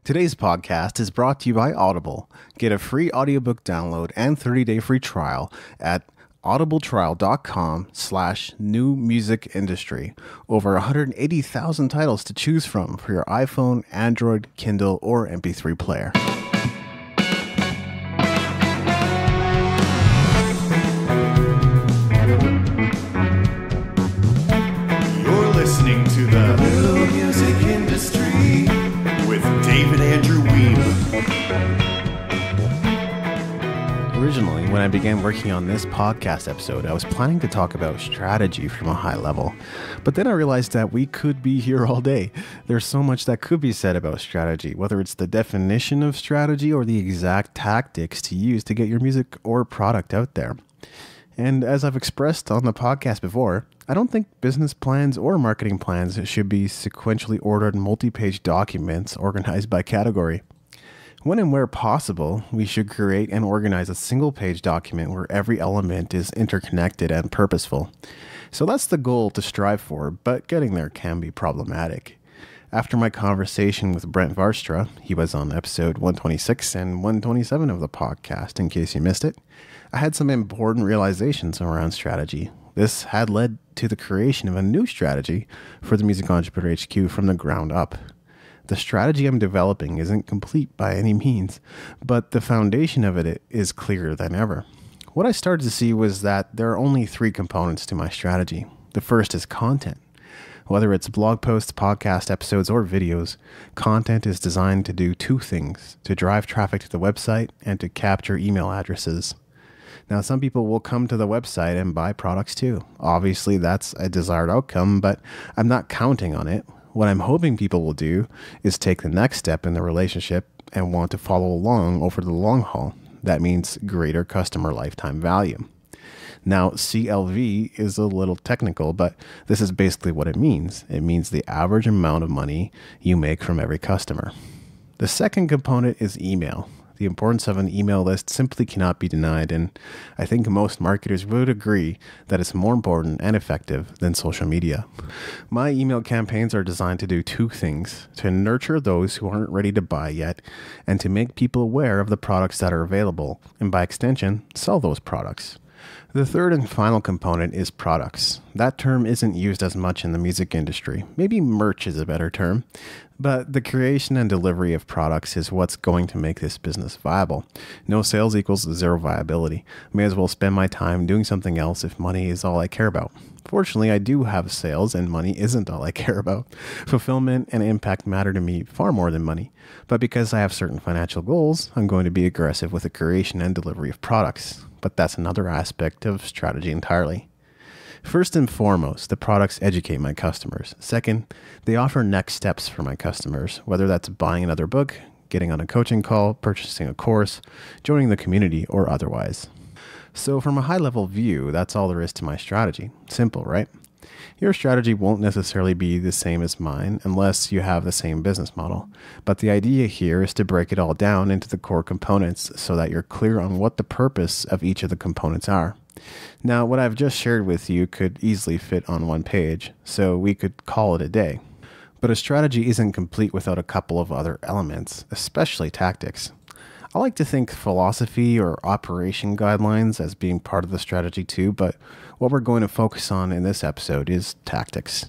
Today's podcast is brought to you by Audible. Get a free audiobook download and 30-day free trial at audibletrial.com/newmusicindustry. Over 180,000 titles to choose from for your iPhone, Android, Kindle, or MP3 player. You're listening to the New Music Industry with David Andrew Weeb. Originally, when I began working on this podcast episode, I was planning to talk about strategy from a high level. But then I realized that we could be here all day. There's so much that could be said about strategy, whether it's the definition of strategy or the exact tactics to use to get your music or product out there. And as I've expressed on the podcast before, I don't think business plans or marketing plans should be sequentially ordered multi-page documents organized by category. When and where possible, we should create and organize a single-page document where every element is interconnected and purposeful. So that's the goal to strive for, but getting there can be problematic. After my conversation with Brent Varstra, he was on episode 126 and 127 of the podcast, in case you missed it, I had some important realizations around strategy. This had led to the creation of a new strategy for the Music Entrepreneur HQ from the ground up. The strategy I'm developing isn't complete by any means, but the foundation of it is clearer than ever. What I started to see was that there are only three components to my strategy. The first is content. Whether it's blog posts, podcast episodes, or videos, content is designed to do two things: to drive traffic to the website and to capture email addresses. Now, some people will come to the website and buy products too. Obviously, that's a desired outcome, but I'm not counting on it. What I'm hoping people will do is take the next step in the relationship and want to follow along over the long haul. That means greater customer lifetime value. Now, CLV is a little technical, but this is basically what it means. It means the average amount of money you make from every customer. The second component is email. The importance of an email list simply cannot be denied, and I think most marketers would agree that it's more important and effective than social media. My email campaigns are designed to do two things: to nurture those who aren't ready to buy yet, and to make people aware of the products that are available, and by extension, sell those products. The third and final component is products. That term isn't used as much in the music industry. Maybe merch is a better term. But the creation and delivery of products is what's going to make this business viable. No sales equals zero viability. May as well spend my time doing something else if money is all I care about. Fortunately, I do have sales and money isn't all I care about. Fulfillment and impact matter to me far more than money. But because I have certain financial goals, I'm going to be aggressive with the creation and delivery of products. But that's another aspect of strategy entirely. First and foremost, the products educate my customers. Second, they offer next steps for my customers, whether that's buying another book, getting on a coaching call, purchasing a course, joining the community, or otherwise. So from a high-level view, that's all there is to my strategy. Simple, right? Your strategy won't necessarily be the same as mine unless you have the same business model. But the idea here is to break it all down into the core components so that you're clear on what the purpose of each of the components are. Now, what I've just shared with you could easily fit on one page, so we could call it a day. But a strategy isn't complete without a couple of other elements, especially tactics. I like to think philosophy or operation guidelines as being part of the strategy too, but what we're going to focus on in this episode is tactics.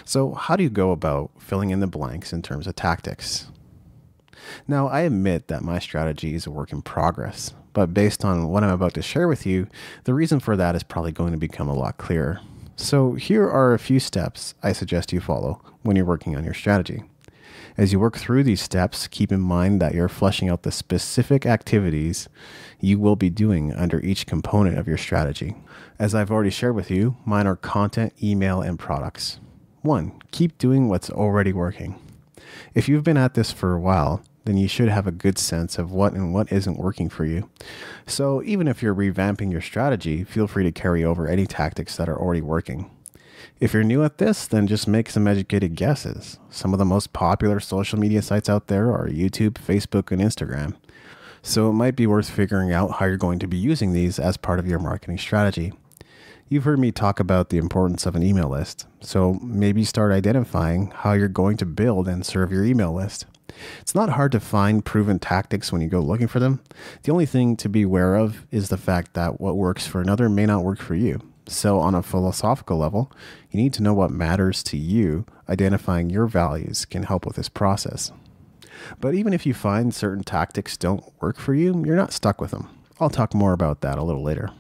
So how do you go about filling in the blanks in terms of tactics? Now, I admit that my strategy is a work in progress, but based on what I'm about to share with you, the reason for that is probably going to become a lot clearer. So here are a few steps I suggest you follow when you're working on your strategy. As you work through these steps, keep in mind that you're fleshing out the specific activities you will be doing under each component of your strategy. As I've already shared with you, mine are content, email, and products. 1. Keep doing what's already working. If you've been at this for a while, then you should have a good sense of what and what isn't working for you. So even if you're revamping your strategy, feel free to carry over any tactics that are already working. If you're new at this, then just make some educated guesses. Some of the most popular social media sites out there are YouTube, Facebook, and Instagram. So it might be worth figuring out how you're going to be using these as part of your marketing strategy. You've heard me talk about the importance of an email list, so maybe start identifying how you're going to build and serve your email list. It's not hard to find proven tactics when you go looking for them. The only thing to be aware of is the fact that what works for another may not work for you. So on a philosophical level, you need to know what matters to you. Identifying your values can help with this process. But even if you find certain tactics don't work for you, you're not stuck with them. I'll talk more about that a little later.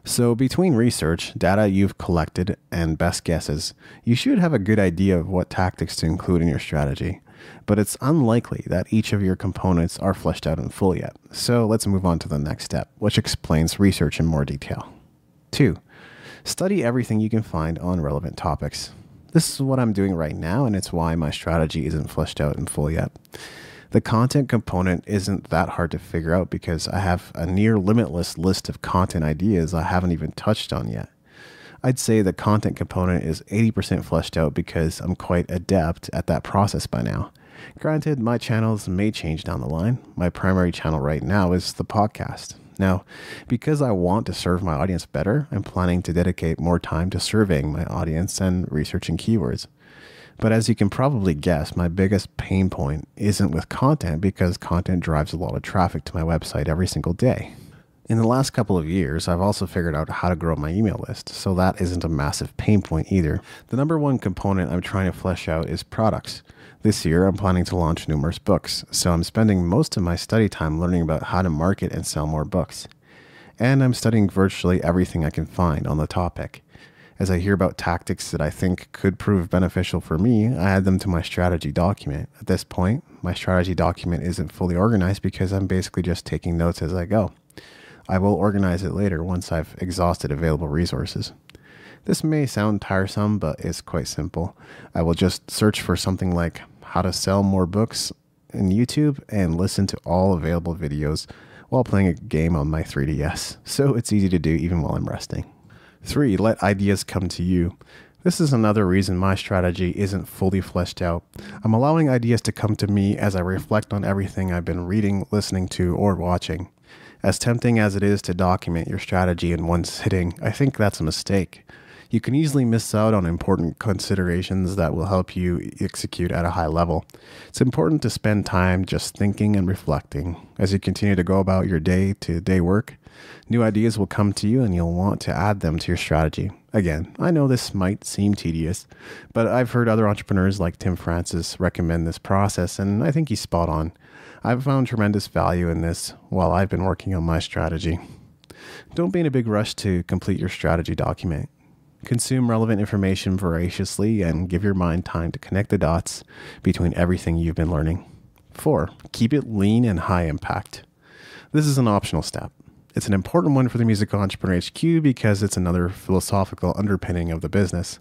So between research, data you've collected, and best guesses, you should have a good idea of what tactics to include in your strategy. But it's unlikely that each of your components are fleshed out in full yet. So let's move on to the next step, which explains research in more detail. 2. Study everything you can find on relevant topics. This is what I'm doing right now, and it's why my strategy isn't fleshed out in full yet. The content component isn't that hard to figure out because I have a near limitless list of content ideas I haven't even touched on yet. I'd say the content component is 80% fleshed out because I'm quite adept at that process by now. Granted, my channels may change down the line. My primary channel right now is the podcast. Now, because I want to serve my audience better, I'm planning to dedicate more time to surveying my audience and researching keywords. But as you can probably guess, my biggest pain point isn't with content because content drives a lot of traffic to my website every single day. In the last couple of years, I've also figured out how to grow my email list, so that isn't a massive pain point either. The number one component I'm trying to flesh out is products. This year, I'm planning to launch numerous books, so I'm spending most of my study time learning about how to market and sell more books. And I'm studying virtually everything I can find on the topic. As I hear about tactics that I think could prove beneficial for me, I add them to my strategy document. At this point, my strategy document isn't fully organized because I'm basically just taking notes as I go. I will organize it later once I've exhausted available resources. This may sound tiresome, but it's quite simple. I will just search for something like how to sell more books in YouTube and listen to all available videos while playing a game on my 3DS. So it's easy to do even while I'm resting. 3. Let ideas come to you. This is another reason my strategy isn't fully fleshed out. I'm allowing ideas to come to me as I reflect on everything I've been reading, listening to, or watching. As tempting as it is to document your strategy in one sitting, I think that's a mistake. You can easily miss out on important considerations that will help you execute at a high level. It's important to spend time just thinking and reflecting. As you continue to go about your day-to-day work, new ideas will come to you and you'll want to add them to your strategy. Again, I know this might seem tedious, but I've heard other entrepreneurs like Tim Francis recommend this process, and I think he's spot on. I've found tremendous value in this while I've been working on my strategy. Don't be in a big rush to complete your strategy document. Consume relevant information voraciously and give your mind time to connect the dots between everything you've been learning. 4. Keep it lean and high impact. This is an optional step. It's an important one for the Music Entrepreneur HQ because it's another philosophical underpinning of the business.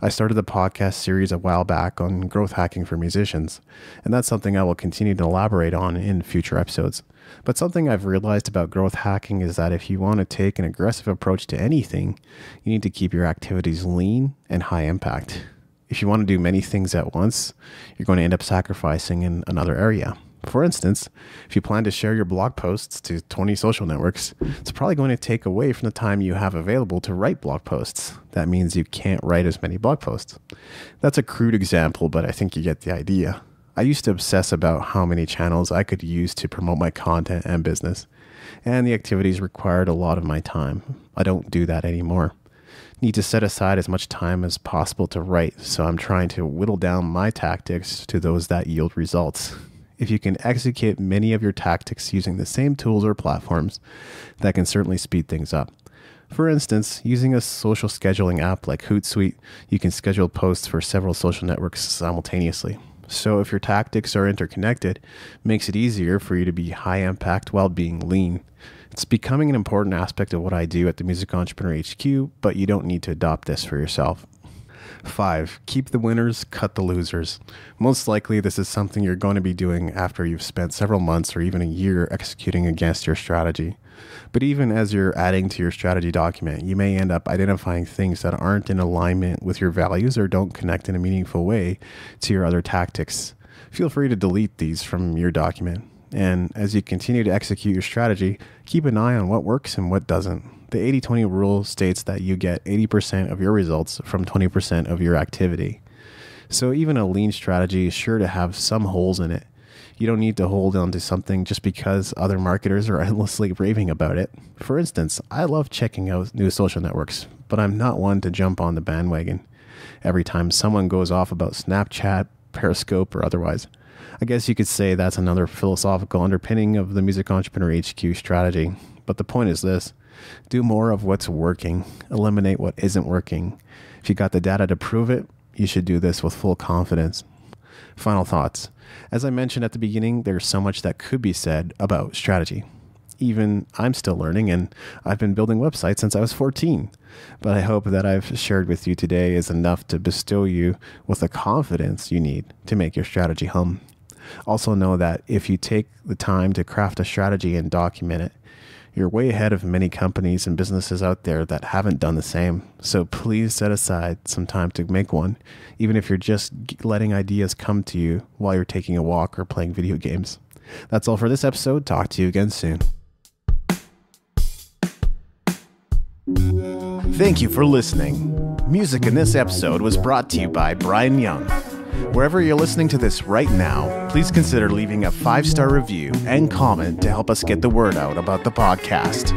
I started the podcast series a while back on growth hacking for musicians, and that's something I will continue to elaborate on in future episodes. But something I've realized about growth hacking is that if you want to take an aggressive approach to anything, you need to keep your activities lean and high impact. If you want to do many things at once, you're going to end up sacrificing in another area. For instance, if you plan to share your blog posts to 20 social networks, it's probably going to take away from the time you have available to write blog posts. That means you can't write as many blog posts. That's a crude example, but I think you get the idea. I used to obsess about how many channels I could use to promote my content and business, and the activities required a lot of my time. I don't do that anymore. Need to set aside as much time as possible to write, so I'm trying to whittle down my tactics to those that yield results. If you can execute many of your tactics using the same tools or platforms, that can certainly speed things up. For instance, using a social scheduling app like Hootsuite, you can schedule posts for several social networks simultaneously. So if your tactics are interconnected, it makes it easier for you to be high impact while being lean. It's becoming an important aspect of what I do at the Music Entrepreneur HQ, but you don't need to adopt this for yourself. 5. Keep the winners, cut the losers. Most likely, this is something you're going to be doing after you've spent several months or even a year executing against your strategy. But even as you're adding to your strategy document, you may end up identifying things that aren't in alignment with your values or don't connect in a meaningful way to your other tactics. Feel free to delete these from your document. And as you continue to execute your strategy, keep an eye on what works and what doesn't. The 80-20 rule states that you get 80% of your results from 20% of your activity. So even a lean strategy is sure to have some holes in it. You don't need to hold on to something just because other marketers are endlessly raving about it. For instance, I love checking out new social networks, but I'm not one to jump on the bandwagon every time someone goes off about Snapchat, Periscope, or otherwise. I guess you could say that's another philosophical underpinning of the Music Entrepreneur HQ strategy. But the point is this: do more of what's working, eliminate what isn't working. If you got the data to prove it, you should do this with full confidence. Final thoughts. As I mentioned at the beginning, there's so much that could be said about strategy. Even I'm still learning, and I've been building websites since I was 14. But I hope that I've shared with you today is enough to bestow you with the confidence you need to make your strategy hum. Also know that if you take the time to craft a strategy and document it, you're way ahead of many companies and businesses out there that haven't done the same. So please set aside some time to make one, even if you're just letting ideas come to you while you're taking a walk or playing video games. That's all for this episode. Talk to you again soon. Thank you for listening. Music in this episode was brought to you by Brian Young. Wherever you're listening to this right now, please consider leaving a 5-star review and comment to help us get the word out about the podcast.